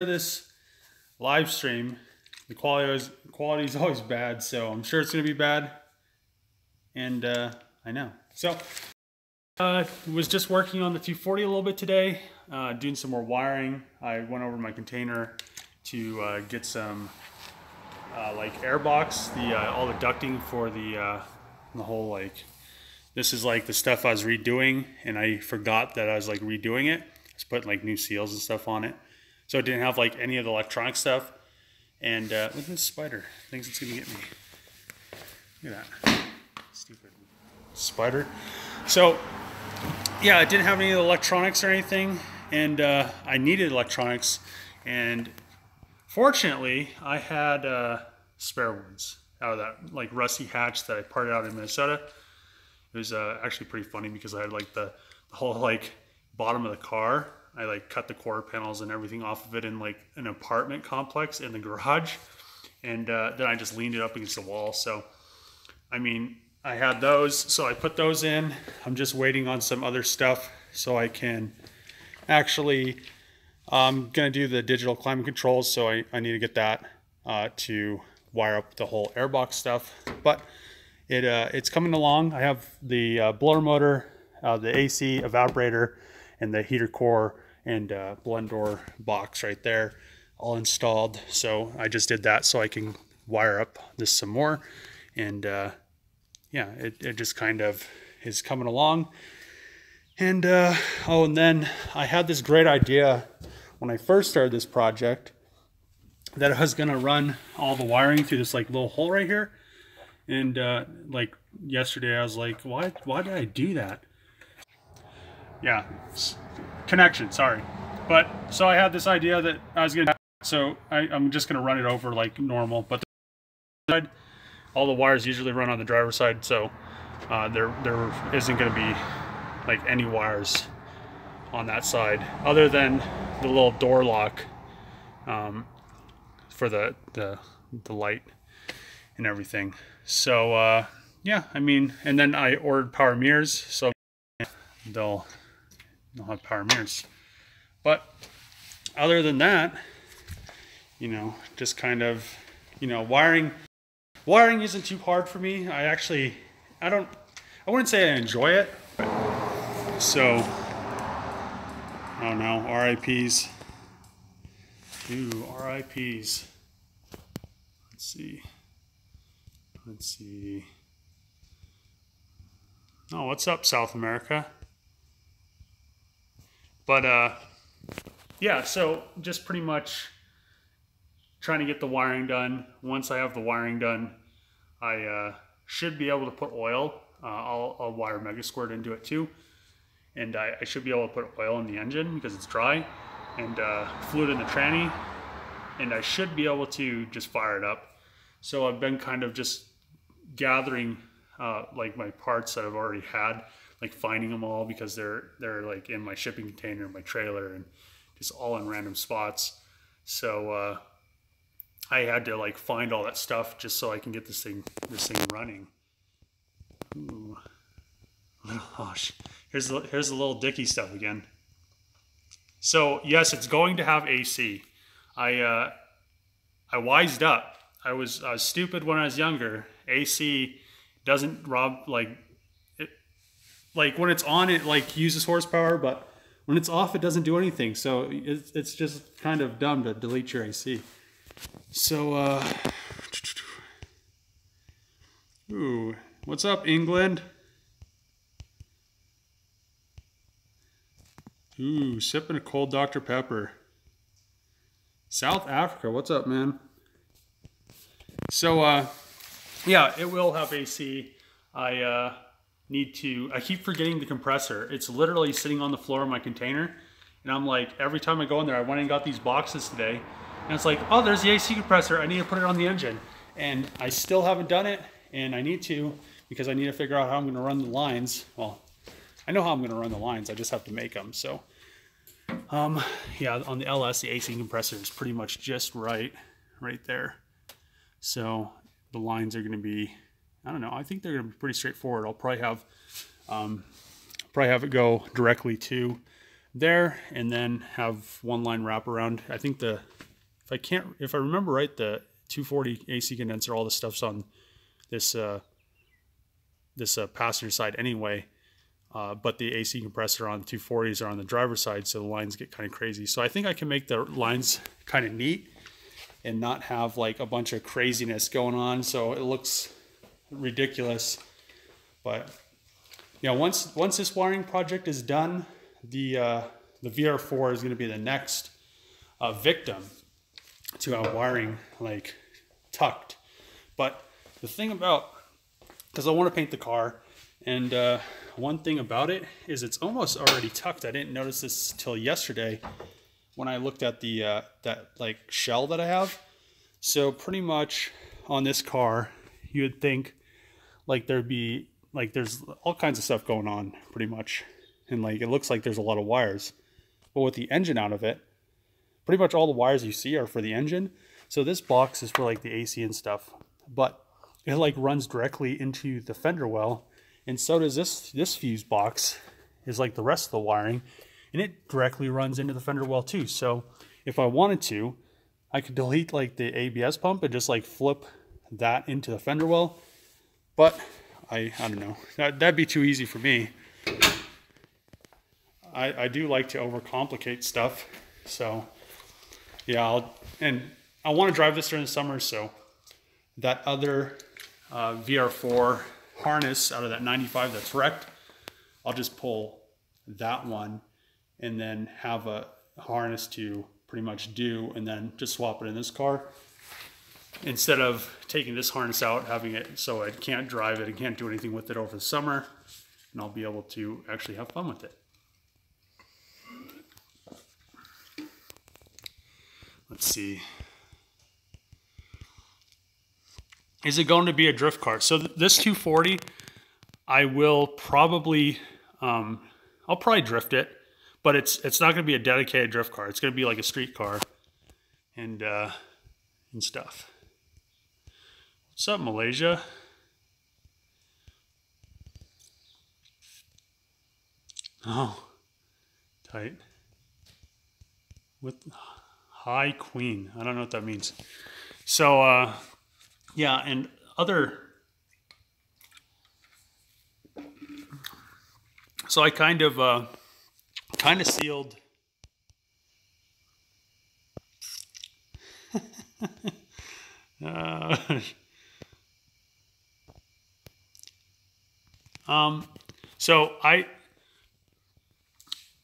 This live stream, the quality is always bad, so I'm sure it's gonna be bad, and I know. So was just working on the 240 a little bit today, doing some more wiring. I went over my container to get some like air box, all the ducting for the whole, like, this is like the stuff I was redoing, and I forgot that I was like redoing it. I was putting like new seals and stuff on it, so it didn't have like any of the electronic stuff. And look at this spider. Thinks it's gonna get me. Look at that. Stupid spider. So yeah, it didn't have any of the electronics or anything, and I needed electronics, and fortunately I had spare ones out of that like rusty hatch that I parted out in Minnesota. It was actually pretty funny because I had like the whole like bottom of the car. I like cut the quarter panels and everything off of it in like an apartment complex in the garage, and then I just leaned it up against the wall. So I mean, I had those, so I put those in. I'm just waiting on some other stuff so I can actually, I'm gonna do the digital climate controls, so I need to get that to wire up the whole airbox stuff. But it's coming along. I have the blower motor, the AC evaporator, and the heater core and blend door box right there all installed. So I just did that so I can wire up this some more. And yeah, it just kind of is coming along. And oh, and then I had this great idea when I first started this project that I was gonna run all the wiring through this like little hole right here. And like yesterday I was like, why did I do that? Yeah, connection, sorry. But so I had this idea that I was gonna, so I'm just gonna run it over like normal, but all the wires usually run on the driver's side, so there isn't gonna be like any wires on that side other than the little door lock for the light and everything. So yeah, I mean, and then I ordered power mirrors, so they'll have power mirrors. But other than that, you know, just kind of, you know, wiring isn't too hard for me. I wouldn't say I enjoy it. So I don't know, RIPs. Ooh, RIPs. Let's see. Oh, what's up, South America? But yeah, so just pretty much trying to get the wiring done. Once I have the wiring done, I should be able to put oil. I'll wire Megasquirt into it too. And I should be able to put oil in the engine because it's dry, and fluid in the tranny. And I should be able to just fire it up. So I've been kind of just gathering like my parts that I've already had, like finding them all because they're like in my shipping container in my trailer and just all in random spots. So I had to like find all that stuff just so I can get this thing running. Ooh. Oh gosh, here's the little Dicky stuff again. So yes, it's going to have AC. I wised up. I was stupid when I was younger. AC doesn't rob like when it's on it like uses horsepower, but when it's off it doesn't do anything. So it's just kind of dumb to delete your AC. So ooh, what's up, England? Ooh, sipping a cold Dr. Pepper. South Africa, what's up, man? So yeah, it will have AC. I keep forgetting the compressor. It's literally sitting on the floor of my container, and I'm like, every time I go in there, I went and got these boxes today, and it's like, oh, there's the AC compressor. I need to put it on the engine, and I still haven't done it, and I need to, because I need to figure out how I'm going to run the lines. Well, I know how I'm going to run the lines. I just have to make them. So yeah, on the LS, the AC compressor is pretty much just right there. So the lines are going to be, I don't know, I think they're going to be pretty straightforward. I'll probably have it go directly to there, and then have one line wrap around. I think if I remember right, the 240 AC condenser, all the stuff's on this passenger side anyway. But the AC compressor on 240s are on the driver's side, so the lines get kind of crazy. So I think I can make the lines kind of neat and not have like a bunch of craziness going on, so it looks ridiculous. But yeah, once this wiring project is done, the VR4 is going to be the next victim to have wiring like tucked. But the thing about, because I want to paint the car, and one thing about it is it's almost already tucked. I didn't notice this till yesterday when I looked at the that like shell that I have. So pretty much on this car, you would think like there's all kinds of stuff going on pretty much, and like it looks like there's a lot of wires. But with the engine out of it, pretty much all the wires you see are for the engine. So this box is for like the AC and stuff, but it like runs directly into the fender well. And so does this fuse box, is like the rest of the wiring, and it directly runs into the fender well too. So if I wanted to, I could delete like the ABS pump and just like flip that into the fender well. But I don't know, that'd be too easy for me. I do like to overcomplicate stuff. So yeah, I want to drive this during the summer, so that other VR4 harness out of that 95 that's wrecked, I'll just pull that one and then have a harness to pretty much do, and then just swap it in this car, instead of taking this harness out, having it so I can't drive it and can't do anything with it over the summer, and I'll be able to actually have fun with it. Let's see. Is it going to be a drift car? So this 240, I will probably, I'll probably drift it, but it's not going to be a dedicated drift car. It's going to be like a street car and stuff. What's up, Malaysia? Oh, tight. With High Queen. I don't know what that means. So, yeah, and so I kind of sealed so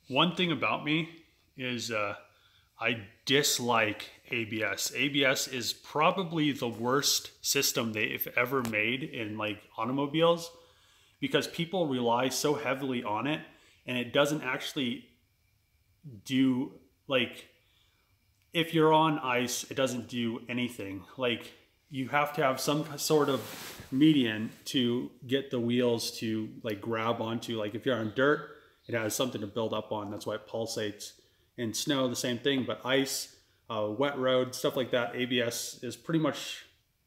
one thing about me is I dislike ABS. ABS is probably the worst system they've ever made in like automobiles, because people rely so heavily on it, and it doesn't actually do, like, if you're on ice, it doesn't do anything. Like, you have to have some sort of median to get the wheels to like grab onto. Like if you're on dirt, it has something to build up on. That's why it pulsates. In snow, the same thing, but ice, wet road, stuff like that, ABS is pretty much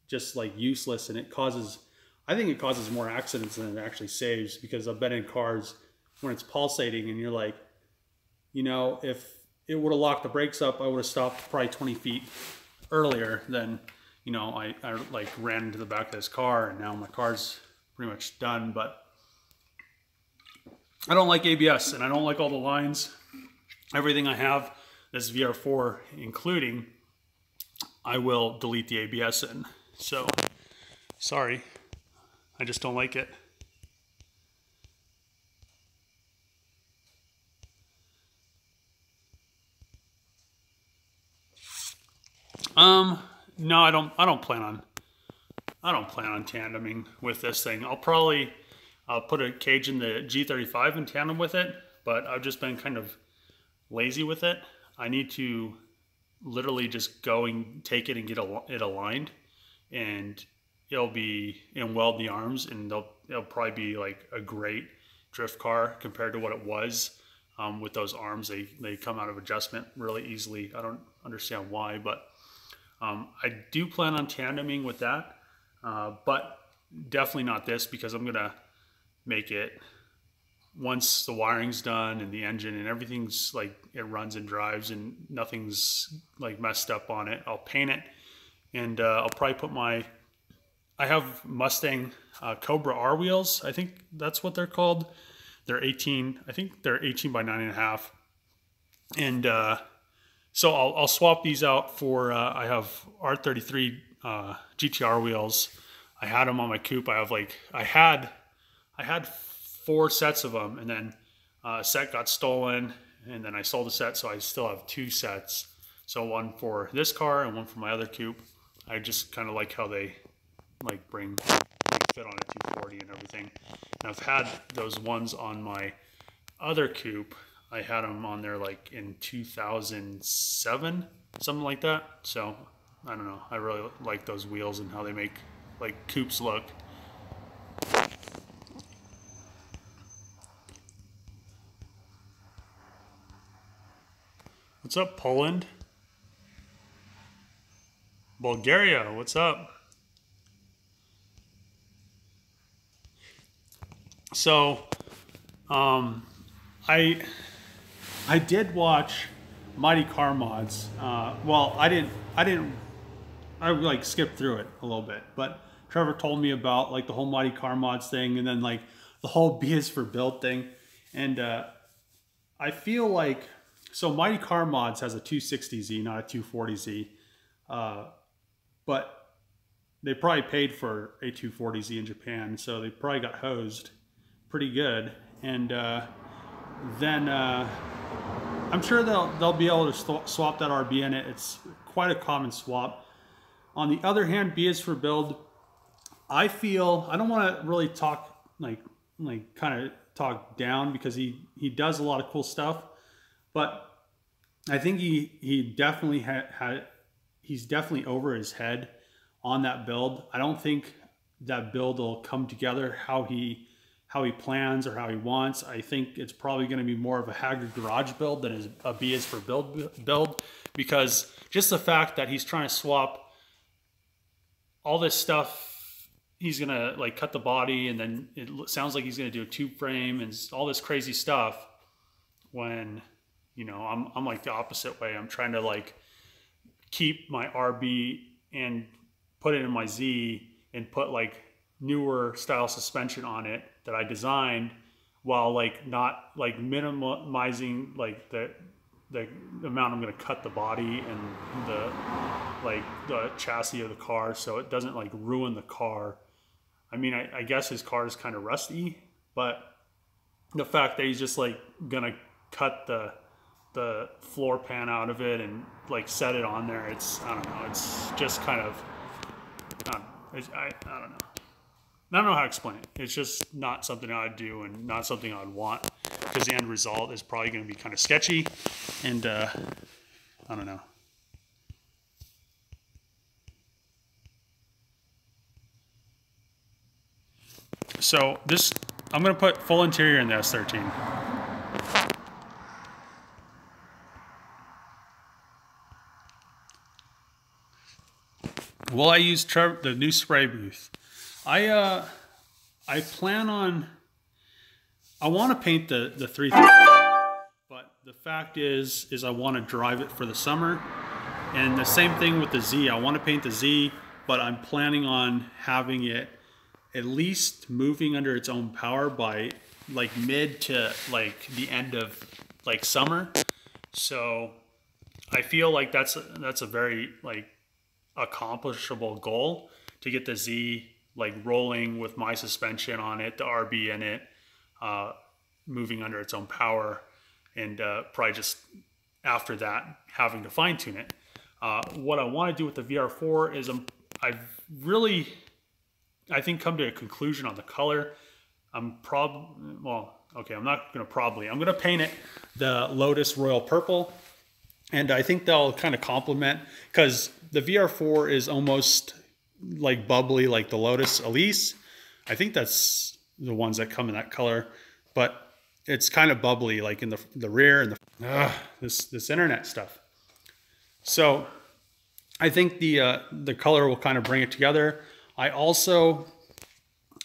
just like useless, and I think it causes more accidents than it actually saves, because I've been in cars when it's pulsating and you're like, you know, if it would have locked the brakes up, I would have stopped probably 20 feet earlier than, you know, I like ran into the back of this car, and now my car's pretty much done. But I don't like ABS, and I don't like all the lines. Everything I have, this VR4 including, I will delete the ABS in. So, sorry, I just don't like it. No, I don't plan on tandeming with this thing. I'll probably put a cage in the G35 in tandem with it, but I've just been kind of lazy with it. I need to literally just go and take it and get it aligned, and weld the arms, and it'll probably be like a great drift car compared to what it was. With those arms, they come out of adjustment really easily. I don't understand why, but I do plan on tandeming with that, but definitely not this, because I'm gonna make it once the wiring's done and the engine and everything's like, it runs and drives and nothing's like messed up on it, I'll paint it. And I'll probably put I have Mustang Cobra R wheels. I think that's what they're called. They're 18, I think they're 18 by 9.5. And so I'll swap these out for, I have R33 GTR wheels. I had them on my coupe. I had 4 sets of them, and then a set got stolen, and then I sold a set, so I still have 2 sets. So one for this car and one for my other coupe. I just kind of like how they like fit on a 240 and everything. And I've had those ones on my other coupe. I had them on there like in 2007, something like that. So I don't know. I really like those wheels and how they make like coupes look. What's up, Poland? Bulgaria, what's up? So, I did watch Mighty Car Mods. Well, I like skipped through it a little bit, but Trevor told me about like the whole Mighty Car Mods thing, and then like the whole B is for Build thing. And I feel like, so Mighty Car Mods has a 260Z, not a 240Z. But they probably paid for a 240Z in Japan, so they probably got hosed pretty good. And then I'm sure they'll be able to swap that RB in it. It's quite a common swap. On the other hand, B is for Build. I feel, I don't want to really talk like kind of talk down, because he does a lot of cool stuff, but I think he definitely he's definitely over his head on that build. I don't think that build will come together how he plans or how he wants. I think it's probably going to be more of a Haggard Garage build than a B is for build, because just the fact that he's trying to swap all this stuff, he's going to like cut the body, and then it sounds like he's going to do a tube frame and all this crazy stuff, when, you know, I'm like the opposite way. I'm trying to like keep my RB and put it in my Z and put like newer style suspension on it that I designed, while like not like minimizing like the amount I'm going to cut the body and the chassis of the car, so it doesn't like ruin the car. I mean, I guess his car is kind of rusty, but the fact that he's just like gonna cut the floor pan out of it and like set it on there, it's, I don't know, it's just kind of, I don't know. I don't know how to explain it. It's just not something I'd do, and not something I'd want, because the end result is probably going to be kind of sketchy, and I don't know. So this, I'm going to put full interior in the S13. Will I use the new spray booth? I plan on, I want to paint the 330, but the fact is I want to drive it for the summer. And the same thing with the Z. I want to paint the Z, but I'm planning on having it at least moving under its own power by like mid to like the end of like summer. So I feel like that's a very like accomplishable goal, to get the Z like rolling with my suspension on it, the RB in it, moving under its own power, and probably just after that having to fine tune it. What I want to do with the VR4 is I've really, I think, come to a conclusion on the color. I'm not going to paint it the Lotus Royal Purple, and I think they'll kind of complement, because the VR4 is almost like bubbly like the Lotus Elise. I think that's the ones that come in that color, but it's kind of bubbly like in the rear and this internet stuff. So I think the color will kind of bring it together. I also,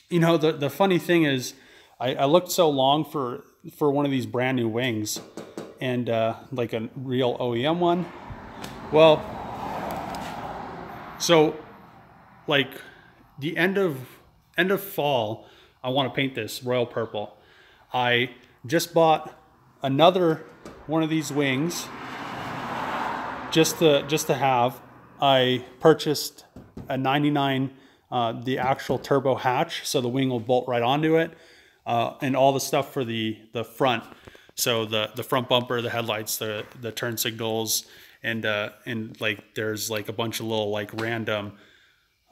you know, the funny thing is, I looked so long for one of these brand new wings, and like a real OEM one. Well, so like the end of fall, I want to paint this royal purple. I just bought another one of these wings just to have. I purchased a 99 the actual turbo hatch, so the wing will bolt right onto it, and all the stuff for the front. So the front bumper, the headlights, the turn signals, and like there's like a bunch of little like random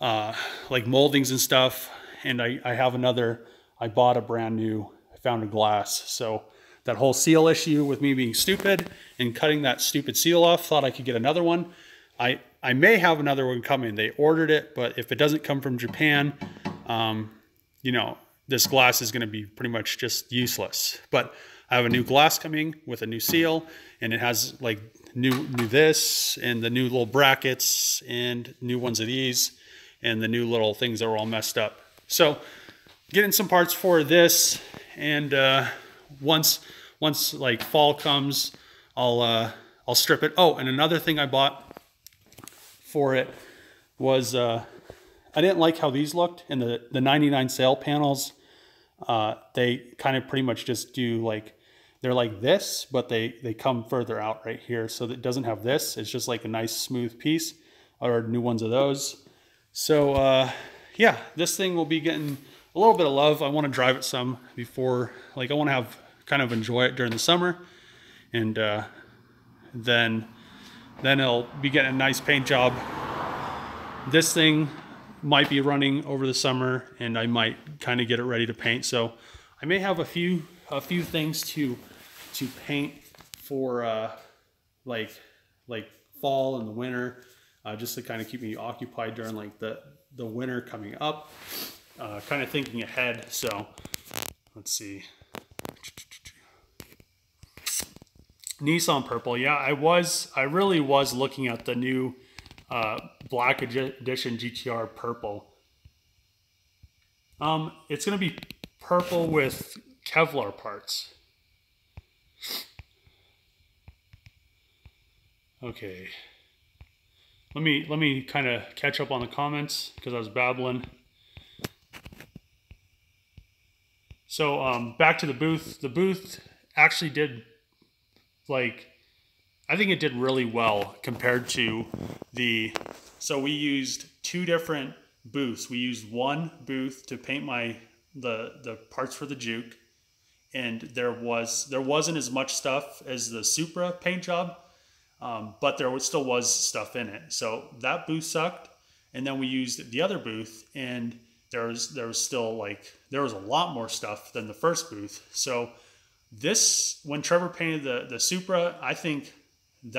like moldings and stuff. And I have another. I bought a brand new Foundry glass. So that whole seal issue with me being stupid and cutting that stupid seal off, thought I could get another one. I may have another one coming. They ordered it, but if it doesn't come from Japan, you know, this glass is going to be pretty much just useless. But I have a new glass coming with a new seal, and it has like new this and the new little brackets and new ones of these and the new little things that were all messed up. So getting some parts for this, and once like fall comes, I'll strip it. Oh, and another thing I bought for it was I didn't like how these looked in the 99 sail panels. They kind of pretty much just do like, they're like this, but they come further out right here, so that it doesn't have this. It's just like a nice smooth piece. I ordered new ones of those. So yeah, this thing will be getting a little bit of love. I want to drive it some before, like I want to have kind of enjoy it during the summer, and then it'll be getting a nice paint job. This thing might be running over the summer, and I might kind of get it ready to paint. So I may have a few things to paint for like fall and the winter, just to kind of keep me occupied during like the winter coming up. Kind of thinking ahead. So let's see. Nissan purple. Yeah, I really was looking at the new Black Edition GTR purple. It's going to be purple with Kevlar parts. Okay. Let me kind of catch up on the comments because I was babbling. So back to the booth. The booth actually did, like, I think it did really well compared to so we used two different booths. We used one booth to paint the parts for the Juke, and there wasn't as much stuff as the Supra paint job, but there still was stuff in it. So that booth sucked, and then we used the other booth, and there was still like, there was a lot more stuff than the first booth. So this, when Trevor painted the Supra, I think he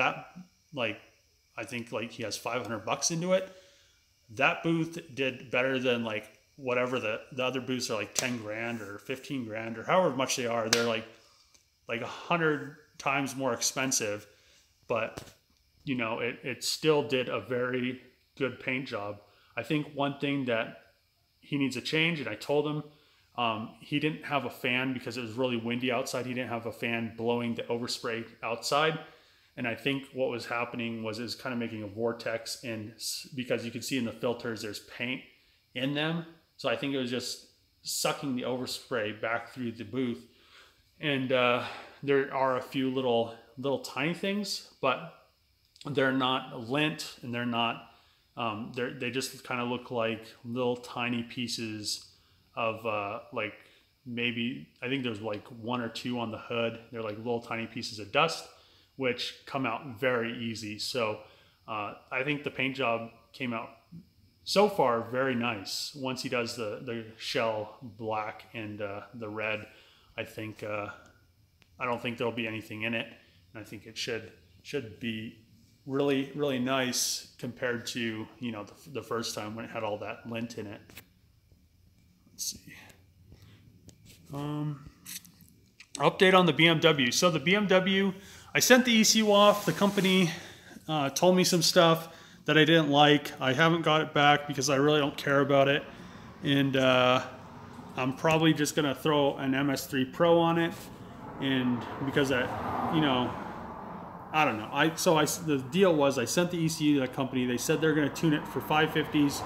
has $500 into it. That booth did better than like whatever the other booths are, like 10 grand or 15 grand or however much they are. They're like 100 times more expensive, but you know, it still did a very good paint job. I think one thing that he needs a change, and I told him, he didn't have a fan because it was really windy outside. He didn't have a fan blowing the overspray outside. And I think what was happening was it was kind of making a vortex, and because you can see in the filters, there's paint in them. So I think it was just sucking the overspray back through the booth. And there are a few little tiny things, but they're not lint, and they're not, they just kind of look like little tiny pieces of like, maybe, I think there's like one or two on the hood. They're like little tiny pieces of dust, which come out very easy. So I think the paint job came out so far very nice. Once he does the shell black and the red, I think I don't think there'll be anything in it, and I think it should be really, really nice compared to, you know, the first time when it had all that lint in it. Let's see. Update on the BMW. So the BMW, I sent the ECU off. The company told me some stuff that I didn't like. I haven't got it back because I really don't care about it. And I'm probably just gonna throw an MS3 Pro on it, and because you know, I don't know. The deal was I sent the ECU to that company. They said they're gonna tune it for 550s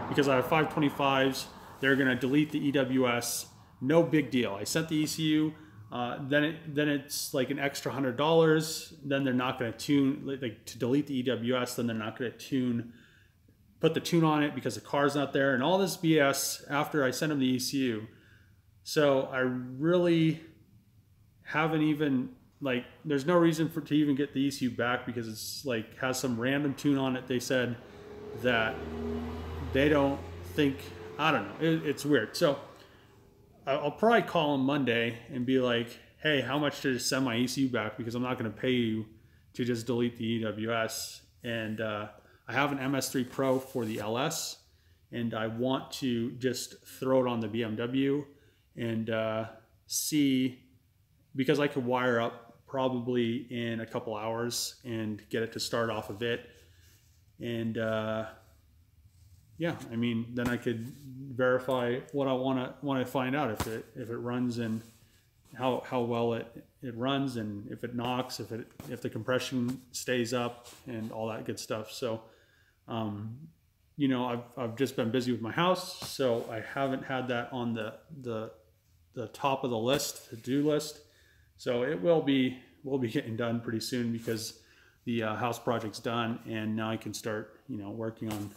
because I have 525s. They're gonna delete the EWS. No big deal. I sent the ECU. Then it's like an extra $100. Then they're not gonna tune, like to delete the EWS. Then they're not gonna put the tune on it because the car's not there, and all this BS after I sent them the ECU. So I really haven't even, like, there's no reason to even get the ECU back because it's like has some random tune on it. They said that they don't think, I don't know, it's weird. So I'll probably call them Monday and be like, hey, how much to send my ECU back, because I'm not going to pay you to just delete the EWS. And I have an MS3 Pro for the LS, and I want to just throw it on the BMW and see, because I could wire up probably in a couple hours and get it to start off of it. And yeah, I mean, then I could verify what I want to find out, if it runs and how well it runs, and if it knocks, if the compression stays up and all that good stuff. So you know, I've just been busy with my house, so I haven't had that on the top of the list, the to-do list. So it will be getting done pretty soon, because the house project's done, and now I can start, you know, working on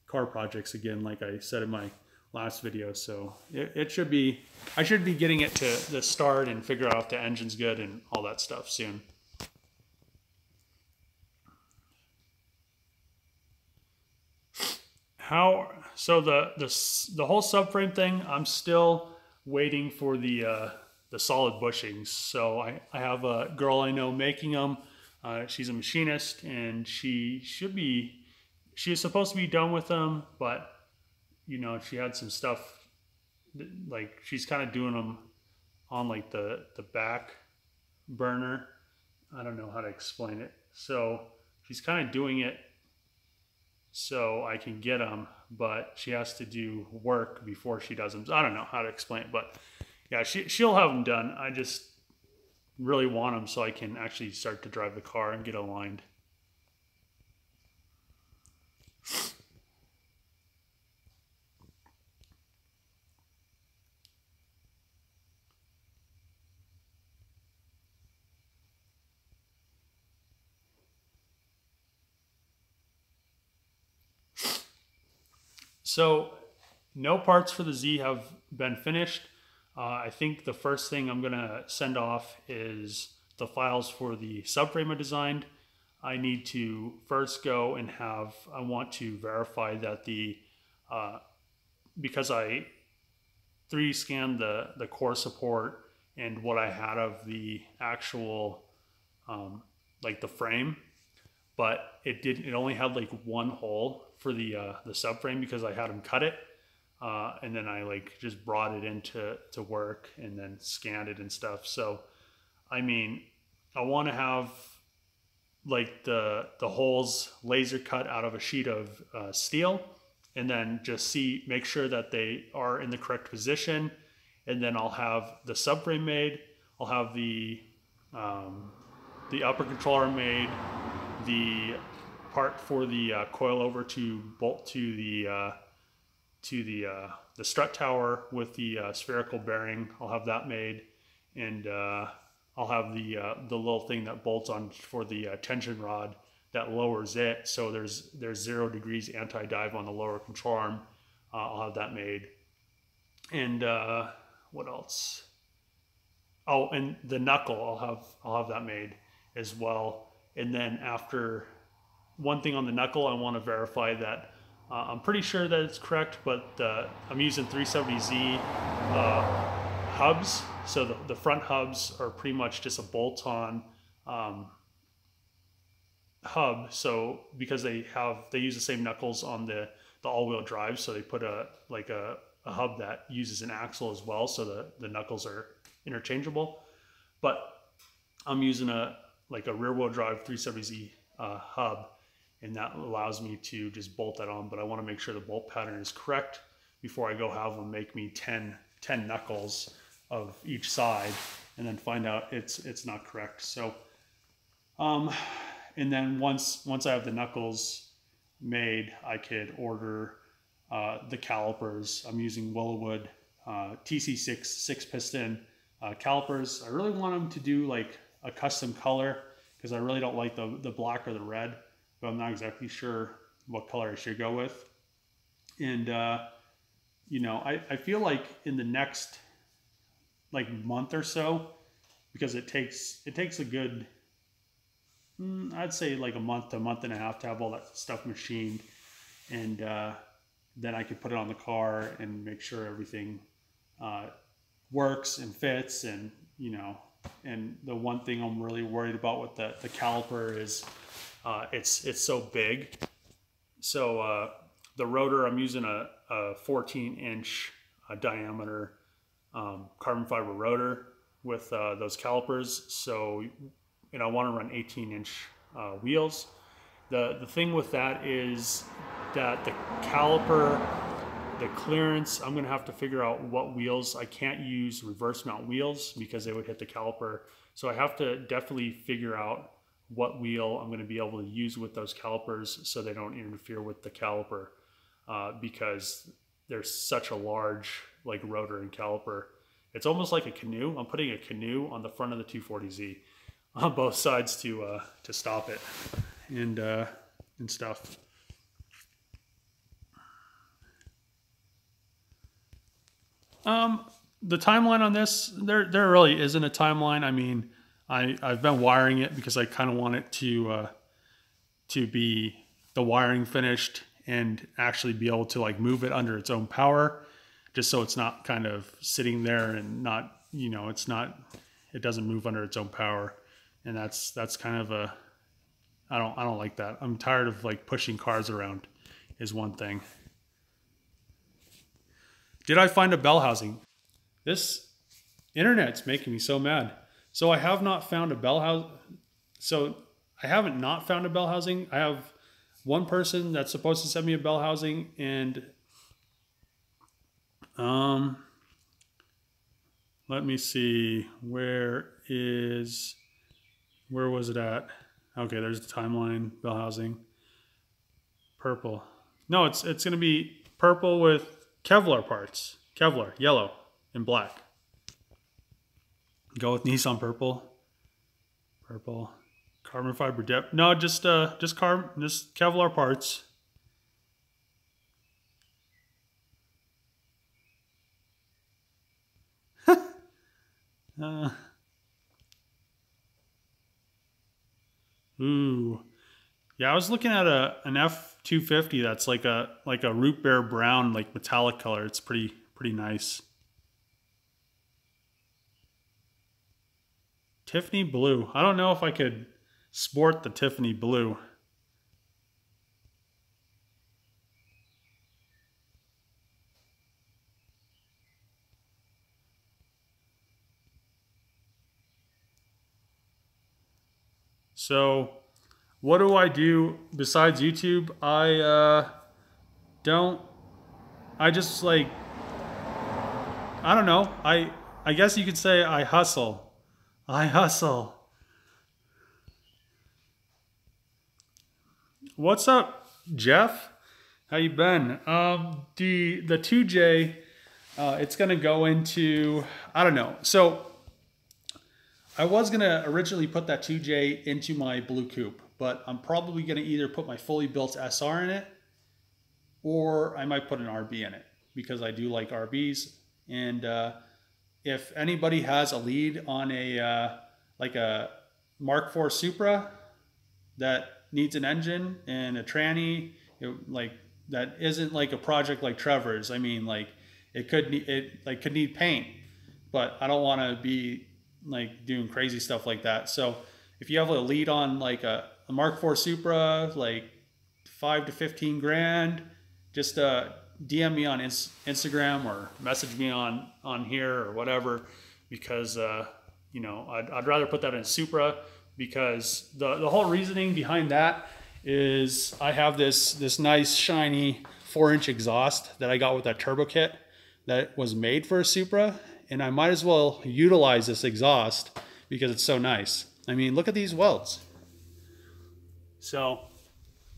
car projects again, like I said in my last video. So it should be, I should be getting it to the start and figure out if the engine's good and all that stuff soon. So the whole subframe thing, I'm still waiting for the solid bushings. So I have a girl I know making them. She's a machinist, and she is supposed to be done with them, but you know, she had some stuff, like she's kind of doing them on like the back burner. I don't know how to explain it. So she's kind of doing it so I can get them, but she has to do work before she does them. I don't know how to explain it, but yeah, she'll have them done. I just really want them so I can actually start to drive the car and get aligned. So no parts for the Z have been finished. I think the first thing I'm gonna send off is the files for the subframe I designed. I need to first go and I want to verify that because I 3D scanned the core support and what I had of the actual, like the frame, but it only had like one hole for the subframe because I had them cut it. And then I like just brought it into work and then scanned it and stuff. So, I mean, I want to have like the holes laser cut out of a sheet of steel, and then just make sure that they are in the correct position. And then I'll have the subframe made. I'll have the upper controller made, the part for the coilover to bolt to the strut tower with the spherical bearing. I'll have that made, and I'll have the little thing that bolts on for the tension rod that lowers it. So there's 0 degrees anti-dive on the lower control arm. I'll have that made. And what else? Oh, and the knuckle, I'll have that made as well. And then after, one thing on the knuckle, I want to verify that I'm pretty sure that it's correct, but I'm using 370Z hubs. So the front hubs are pretty much just a bolt-on hub. So because they use the same knuckles on the all-wheel drive, so they put a hub that uses an axle as well, so the knuckles are interchangeable. But I'm using a rear-wheel drive 370Z hub, and that allows me to just bolt that on. But I want to make sure the bolt pattern is correct before I go have them make me 10 10 knuckles of each side and then find out it's not correct. So, and then once I have the knuckles made, I could order the calipers. I'm using Willowwood TC6 6-piston calipers. I really want them to do like a custom color because I really don't like the black or the red, but I'm not exactly sure what color I should go with. And you know, I feel like in the next like month or so, because it takes a good, I'd say like a month to a month and a half to have all that stuff machined, and then I could put it on the car and make sure everything works and fits. And you know, and the one thing I'm really worried about with the caliper is it's so big. So the rotor, I'm using a 14-inch diameter carbon fiber rotor with those calipers. So, and I want to run 18-inch wheels. The thing with that is that the caliper, the clearance, I'm going to have to figure out what wheels. I can't use reverse mount wheels because they would hit the caliper. So I have to definitely figure out what wheel I'm going to be able to use with those calipers so they don't interfere with the caliper, because there's such a large like rotor and caliper. It's almost like a canoe. I'm putting a canoe on the front of the 240Z on both sides to stop it and stuff. The timeline on this, there really isn't a timeline. I mean, I've been wiring it because I kind of want it to be the wiring finished and actually be able to like move it under its own power, just so it's not kind of sitting there and not, you know, it doesn't move under its own power. And that's kind of a, I don't like that. I'm tired of like pushing cars around is one thing. Did I find a bell housing? This internet's making me so mad. So I have not found a bell house. So I haven't not found a bell housing. I have one person that's supposed to send me a bell housing, and let me see, where was it at? Okay, there's the timeline, bell housing. Purple. No, it's going to be purple with Kevlar parts. Kevlar, yellow and black. Go with Nissan purple. Purple. Carbon fiber dip. No, just Kevlar parts. Ooh. Yeah, I was looking at an F250 that's like a root beer brown, like metallic color. It's pretty nice. Tiffany blue. I don't know if I could sport the Tiffany blue. So what do I do besides YouTube? I just like, I don't know. I guess you could say I hustle. I hustle. What's up, Jeff? How you been? The 2J, it's gonna go into, I don't know. So I was gonna originally put that 2J into my Blue Coupe, but I'm probably gonna either put my fully built SR in it, or I might put an RB in it because I do like RBs. And if anybody has a lead on a like a Mark IV Supra that needs an engine and a tranny, like that isn't like a project like Trevor's. I mean, like it could need paint, but I don't want to be like doing crazy stuff like that. So if you have a lead on like a Mark IV Supra, like 5 to 15 grand, just DM me on Instagram or message me on here or whatever, because you know, I'd rather put that in Supra, because the whole reasoning behind that is I have this nice shiny 4-inch exhaust that I got with that turbo kit that was made for a Supra, and I might as well utilize this exhaust because it's so nice. I mean, look at these welds. So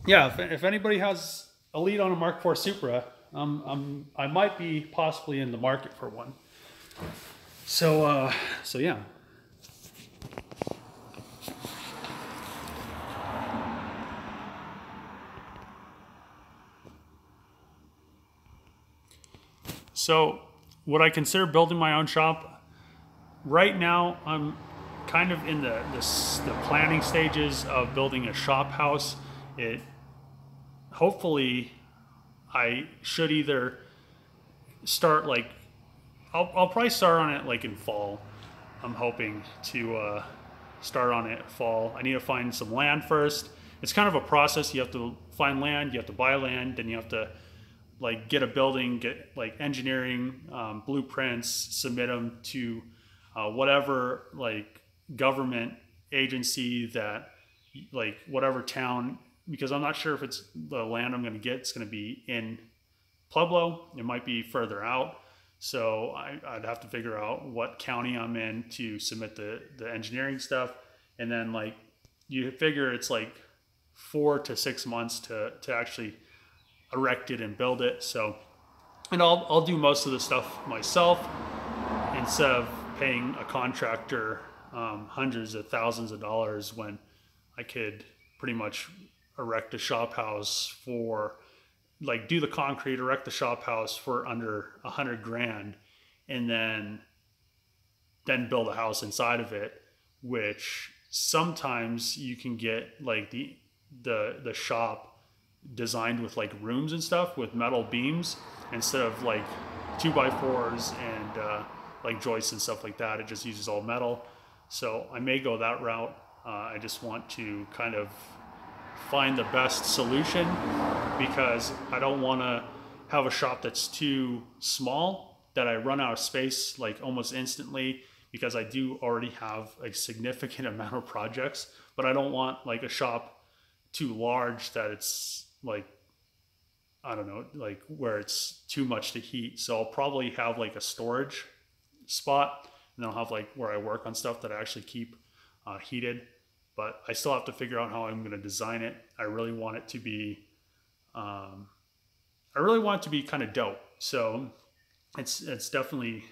yeah, if anybody has a lead on a Mark IV Supra, I might be possibly in the market for one. So yeah. So would I consider building my own shop? Right now, I'm kind of in the planning stages of building a shop house. Hopefully, I should either start like, I'll probably start on it like in fall. I'm hoping to start on it fall. I need to find some land first. It's kind of a process. You have to find land, you have to buy land, then you have to like get a building, get like engineering blueprints, submit them to whatever like government agency that like whatever town, because I'm not sure if it's the land I'm going to get. It's going to be in Pueblo. It might be further out. So I'd have to figure out what county I'm in to submit the engineering stuff. And then like you figure it's like 4 to 6 months to actually erect it and build it. So, and I'll do most of the stuff myself instead of paying a contractor hundreds of thousands of dollars when I could pretty much erect a shop house for like do the concrete, erect the shop house for under $100,000, and then build a house inside of it, which sometimes you can get like the shop designed with like rooms and stuff with metal beams instead of like 2x4s and like joists and stuff like that. It just uses all metal. So I may go that route. I just want to kind of find the best solution because I don't want to have a shop that's too small that I run out of space like almost instantly, because I do already have a significant amount of projects, but I don't want like a shop too large that it's like, I don't know, like where it's too much to heat. So I'll probably have like a storage spot, and then I'll have like where I work on stuff that I actually keep heated. But I still have to figure out how I'm going to design it. I really want it to be, kind of dope. So it's definitely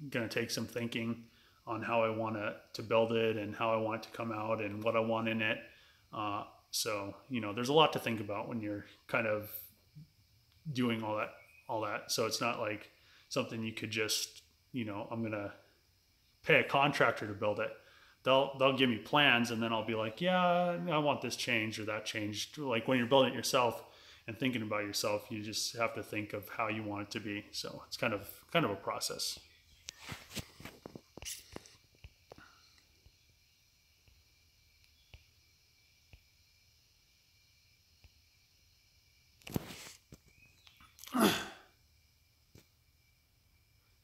going to take some thinking on how I want to build it and how I want it to come out and what I want in it. So, you know, there's a lot to think about when you're kind of doing all that. So it's not like something you could just, you know, I'm going to pay a contractor to build it. They'll give me plans, and then I'll be like, yeah, I want this changed or that changed. Like when you're building it yourself and thinking about yourself, you just have to think of how you want it to be. So it's kind of a process.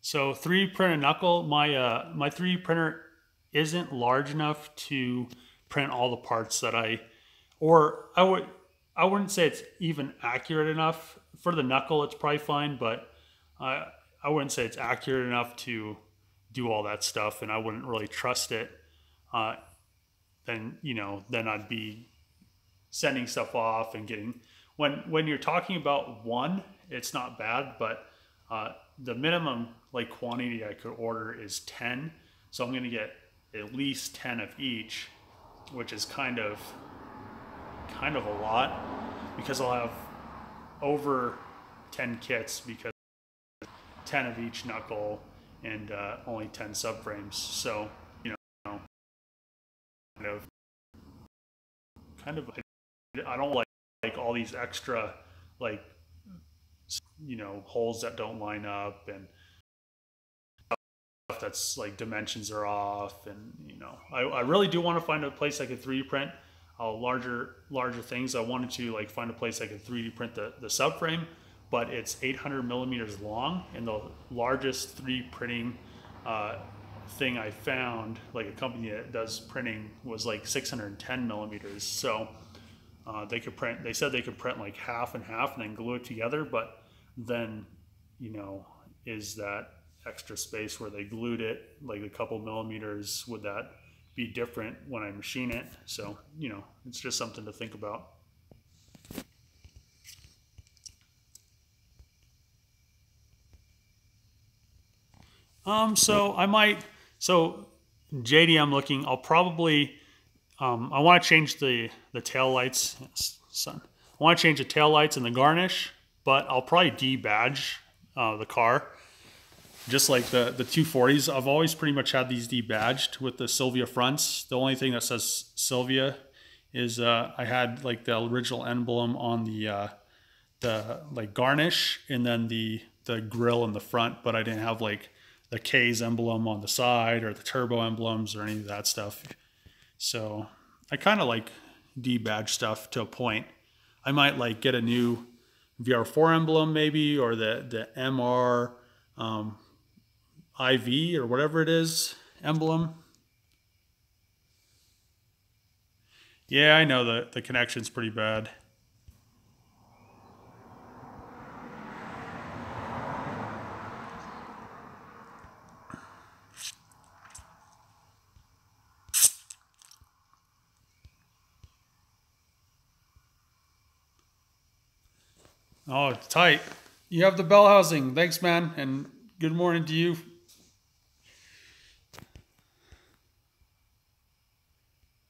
So 3D printed knuckle, my 3D printer isn't large enough to print all the parts that I wouldn't say it's even accurate enough. For the knuckle, it's probably fine, but I wouldn't say it's accurate enough to do all that stuff, and I wouldn't really trust it. Then I'd be sending stuff off and getting, when you're talking about one, it's not bad, but the minimum like quantity I could order is 10. So I'm going to get at least 10 of each, which is kind of a lot, because I'll have over 10 kits, because 10 of each knuckle and only 10 subframes. So, kind of I don't like all these extra like, holes that don't line up and stuff that's like dimensions are off. And I really do want to find a place I could 3D print larger things. I wanted to like find a place I could 3D print the subframe, but it's 800 millimeters long, and the largest 3D printing thing I found, like a company that does printing, was like 610 millimeters. So they said they could print like half and half and then glue it together, but then is that extra space where they glued it, like a couple millimeters. Would that be different when I machine it? So, you know, it's just something to think about. So JD, I'm looking, I'll probably, I want to change the tail lights, son. I want to change the tail lights and the garnish, but I'll probably debadge the car. Just like the 240s, I've always pretty much had these debadged with the Sylvia fronts. The only thing that says Sylvia is I had like the original emblem on the like garnish, and then the grill in the front, but I didn't have like the K's emblem on the side or the turbo emblems or any of that stuff. So I kind of like debadge stuff to a point. I might like get a new VR4 emblem maybe, or the MR IV or whatever it is emblem. Yeah, I know the connection's pretty bad. Oh, it's tight. You have the bell housing. Thanks, man. And good morning to you.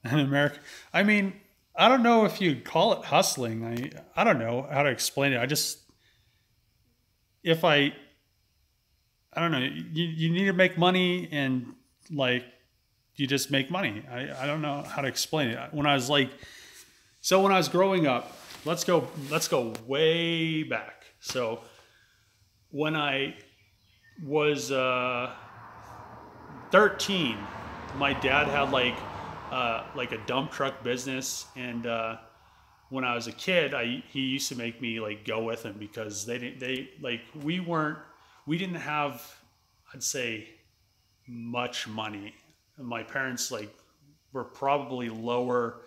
In America. I mean, I don't know if you'd call it hustling. I don't know how to explain it. If I don't know, you need to make money, and like you just make money. I don't know how to explain it. When I was like, so when I was growing up, let's go way back. So when I was 13, my dad had like a dump truck business, and when I was a kid, he used to make me like go with him because we didn't have, I'd say, much money. My parents like were probably lower.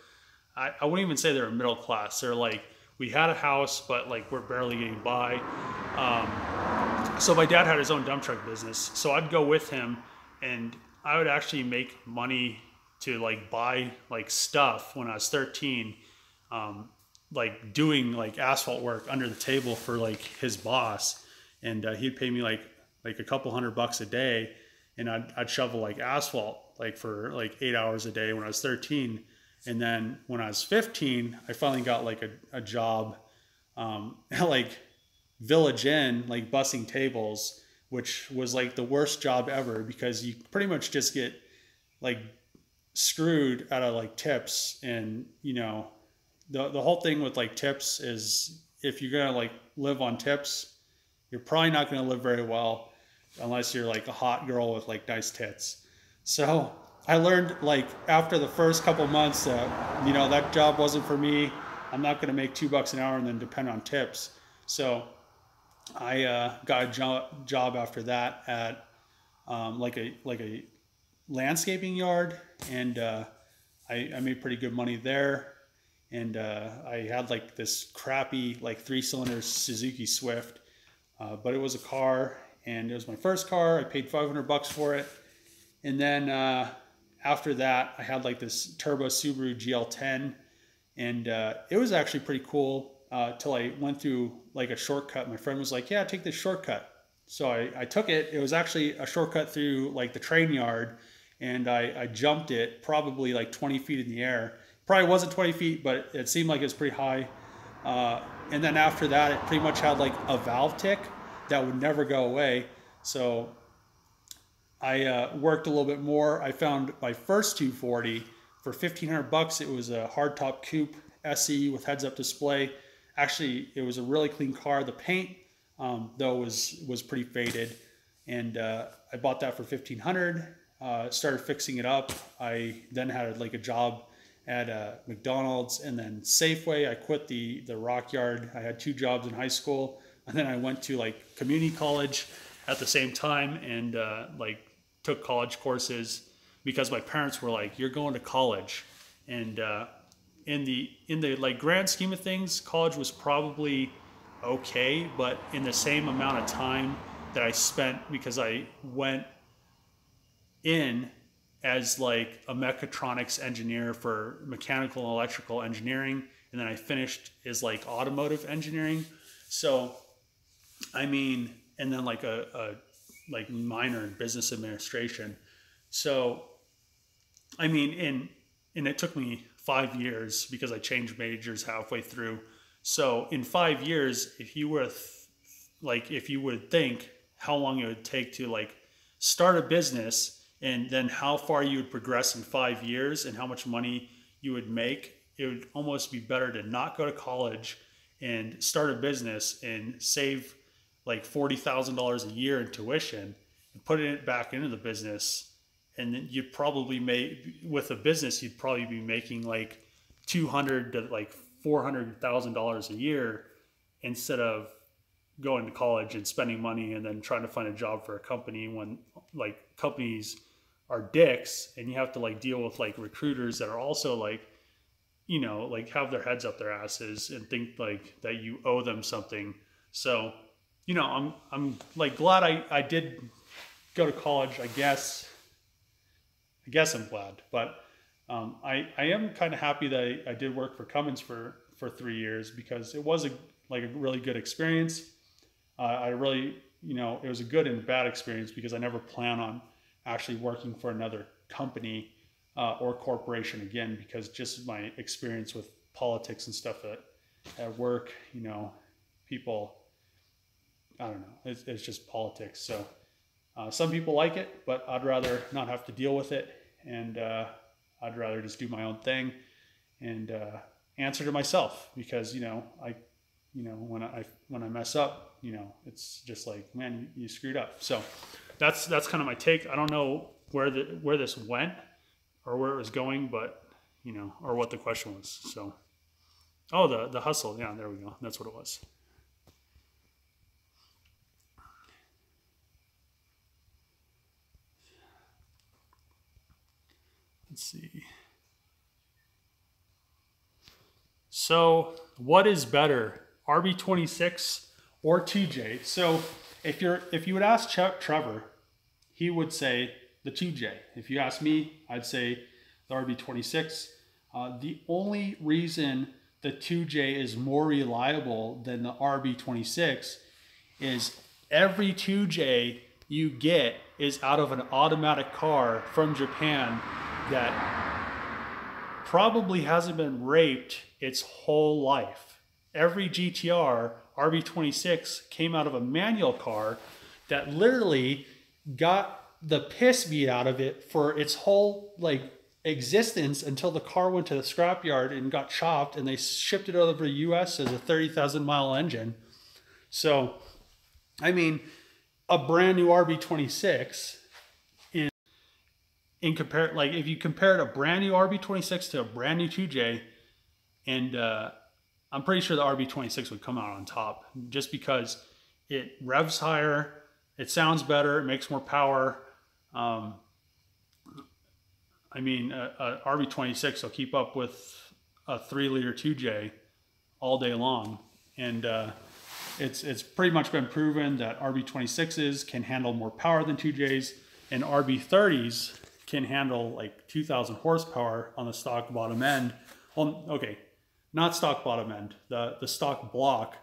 I wouldn't even say they were middle class. They're like, we had a house, but like we're barely getting by. So my dad had his own dump truck business. So I'd go with him, and I would actually make money to like buy like stuff when I was 13, like doing like asphalt work under the table for like his boss. And he'd pay me like a couple $100 a day, and I'd shovel like asphalt like for like 8 hours a day when I was 13. And then when I was 15, I finally got like a job at like Village Inn, like bussing tables, which was like the worst job ever because you pretty much just get like screwed out of like tips. And you know, the whole thing with like tips is if you're gonna like live on tips, you're probably not gonna live very well unless you're like a hot girl with like nice tits. So I learned like after the first couple months that, you know, that job wasn't for me. I'm not gonna make $2 an hour and then depend on tips. So I got a job after that at like a landscaping yard, and I made pretty good money there. And I had like this crappy like 3-cylinder Suzuki Swift, but it was a car, and it was my first car. I paid $500 for it, and then after that I had like this turbo Subaru GL10, and it was actually pretty cool till I went through like a shortcut. My friend was like, "Yeah, take this shortcut." So I took it. It was actually a shortcut through like the train yard, and I jumped it probably like 20 feet in the air. Probably wasn't 20 feet, but it seemed like it was pretty high. And then after that, it pretty much had like a valve tick that would never go away. So I worked a little bit more. I found my first 240 for $1,500. It was a hardtop coupe SE with heads-up display. Actually, it was a really clean car. The paint, though, was pretty faded, and I bought that for $1,500. Started fixing it up. I then had like a job at McDonald's and then Safeway. I quit the rock yard. I had 2 jobs in high school, and then I went to like community college at the same time, and like took college courses because my parents were like, "You're going to college," and in the like grand scheme of things, college was probably okay, but in the same amount of time, that I spent because I went in as like a mechatronics engineer for mechanical and electrical engineering, and then I finished as like automotive engineering. So I mean, and then like a like minor in business administration. So I mean, and it took me 5 years because I changed majors halfway through. So in 5 years, if you were like, if you would think how long it would take to like start a business and then how far you would progress in 5 years and how much money you would make, it would almost be better to not go to college and start a business and save like $40,000 a year in tuition and put it back into the business. And then you'd probably make, with a business, you'd probably be making like 200 to like $400,000 a year instead of going to college and spending money and then trying to find a job for a company when like companies are dicks and you have to like deal with like recruiters that are also like, you know, like have their heads up their asses and think like that you owe them something. So, you know, I'm like glad I did go to college. I guess I'm glad, but I am kind of happy that I did work for Cummins for 3 years because it was like a really good experience. I really, you know, it was a good and bad experience because I never plan on actually working for another company or corporation again because just my experience with politics and stuff at work, you know, people, I don't know, it's just politics. So some people like it, but I'd rather not have to deal with it, and I'd rather just do my own thing and answer to myself because you know when I mess up, you know, it's just like, man, you screwed up. So that's kind of my take. I don't know where this went or where it was going, but you know, or what the question was. So oh, the hustle, yeah, there we go. That's what it was. Let's see. So, what is better, RB26 or TJ? So, if you would ask Trevor, he would say the TJ. If you ask me, I'd say the RB26. The only reason the 2J is more reliable than the RB26 is every 2J you get is out of an automatic car from Japan that probably hasn't been raped its whole life. Every GTR RB26 came out of a manual car that literally got the piss beat out of it for its whole like existence until the car went to the scrapyard and got chopped and they shipped it over to the US as a 30,000 mile engine. So, I mean, a brand new RB26 in compare, like if you compared a brand new RB26 to a brand new 2J, and I'm pretty sure the RB26 would come out on top just because it revs higher, it sounds better, it makes more power. I mean, a RB26 will keep up with a 3-liter 2J all day long, and it's pretty much been proven that RB26s can handle more power than 2Js, and RB30s can handle like 2,000 horsepower on the stock bottom end. Well, okay, not stock bottom end, the stock block.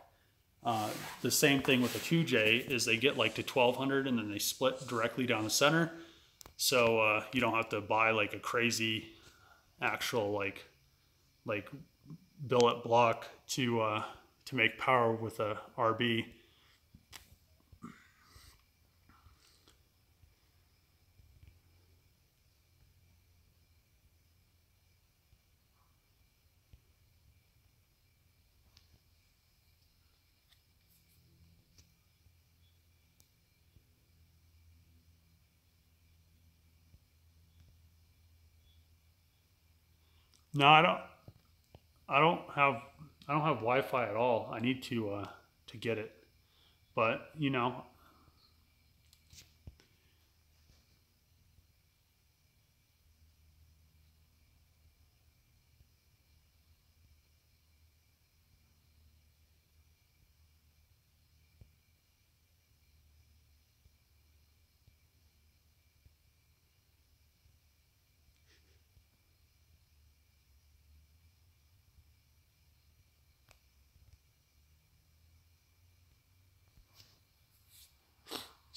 The same thing with the 2J is they get like to 1,200 and then they split directly down the center. So you don't have to buy like a crazy actual like billet block to make power with a RB. No, I don't have Wi-Fi at all. I need to get it, but you know.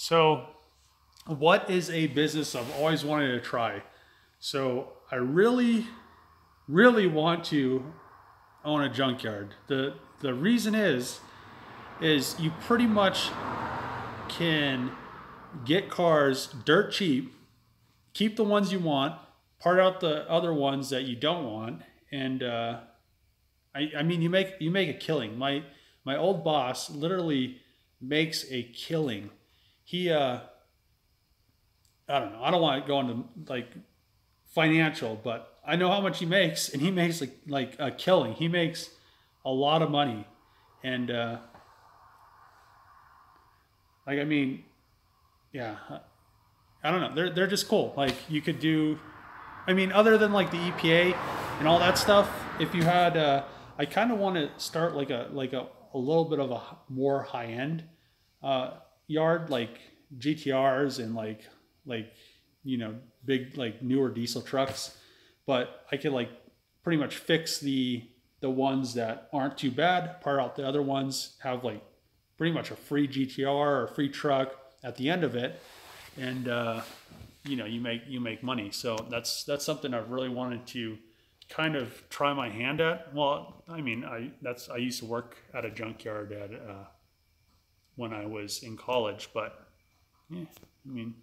So what is a business I've always wanted to try? So I really, really want to own a junkyard. The reason is you pretty much can get cars dirt cheap, keep the ones you want, part out the other ones that you don't want, and I mean you make a killing. My old boss literally makes a killing. He I don't know. I don't want to go into like financial, but I know how much he makes, and he makes like a killing. He makes a lot of money, and like I mean, yeah, I don't know. They're just cool. Like you could do, I mean, other than like the EPA and all that stuff. If you had, I kind of want to start like a little bit of a more high end yard, like GTRs and like you know, big like newer diesel trucks. But I could like pretty much fix the ones that aren't too bad, part out the other ones, have like pretty much a free GTR or a free truck at the end of it, and you know, you make money. So that's something I've really wanted to kind of try my hand at. Well, I mean, I used to work at a junkyard at when I was in college, but yeah, I mean.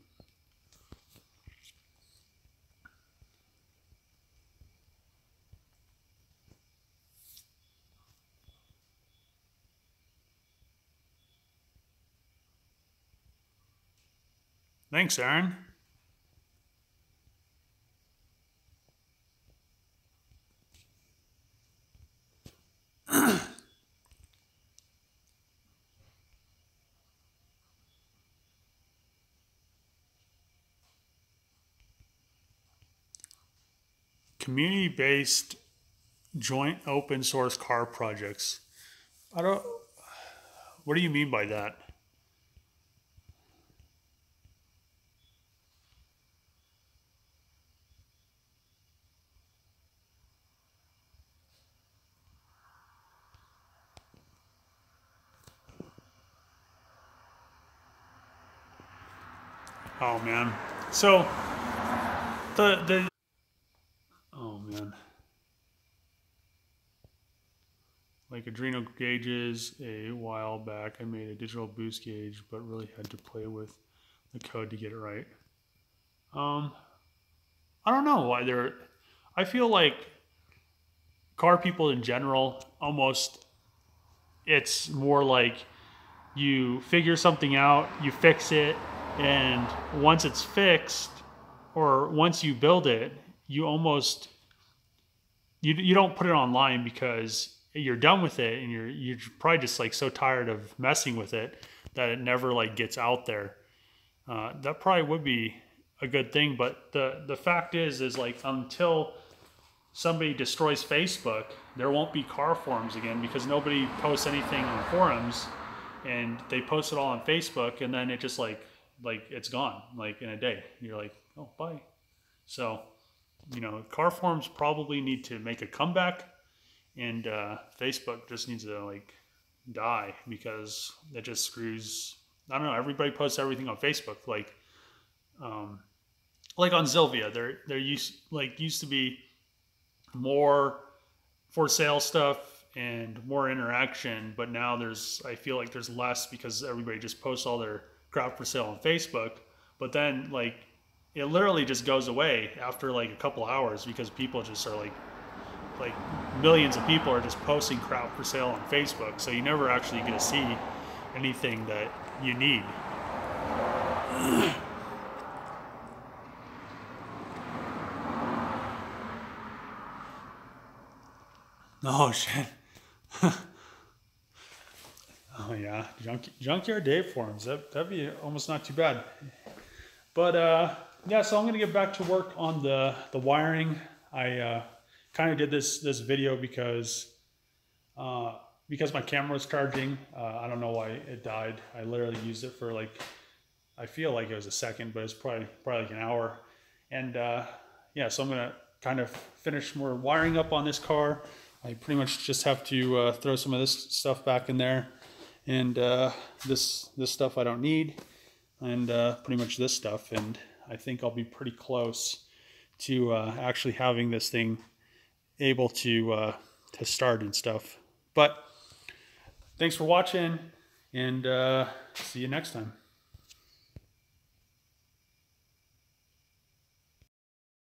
Thanks, Aaron. Community-based joint open source car projects. I don't. What do you mean by that? Oh man. So the oh man. Like Adreno gauges, a while back I made a digital boost gauge, but really had to play with the code to get it right. Um, I don't know why they're. I feel like car people in general almost. It's more like you figure something out, you fix it, and once it's fixed, or once you build it, you almost you don't put it online because you're done with it, and you're probably just like so tired of messing with it that it never like gets out there. That probably would be a good thing, but the fact is like until somebody destroys Facebook, there won't be car forums again because nobody posts anything on forums, and they post it all on Facebook, and then it just like it's gone like in a day. You're like, oh, bye. So, you know, car forums probably need to make a comeback, and Facebook just needs to like die because it just screws. I don't know. Everybody posts everything on Facebook, like on Zilvia. There used to be more for sale stuff and more interaction, but now I feel like there's less because everybody just posts all their crap for sale on Facebook, but then like it literally just goes away after like a couple hours because people just are like millions of people are just posting crap for sale on Facebook, so you never actually get to see anything that you need. Oh shit. Oh yeah, junkyard Dave forums. That'd be almost not too bad. But yeah, so I'm gonna get back to work on the wiring. I kind of did this video because my camera was charging. I don't know why it died. I literally used it for like, I feel like it was a second, but it's probably like an hour. And yeah, so I'm gonna kind of finish more wiring up on this car. I pretty much just have to throw some of this stuff back in there, and this stuff I don't need. and pretty much this stuff, and I think I'll be pretty close to actually having this thing able to start and stuff. But thanks for watching, and see you next time.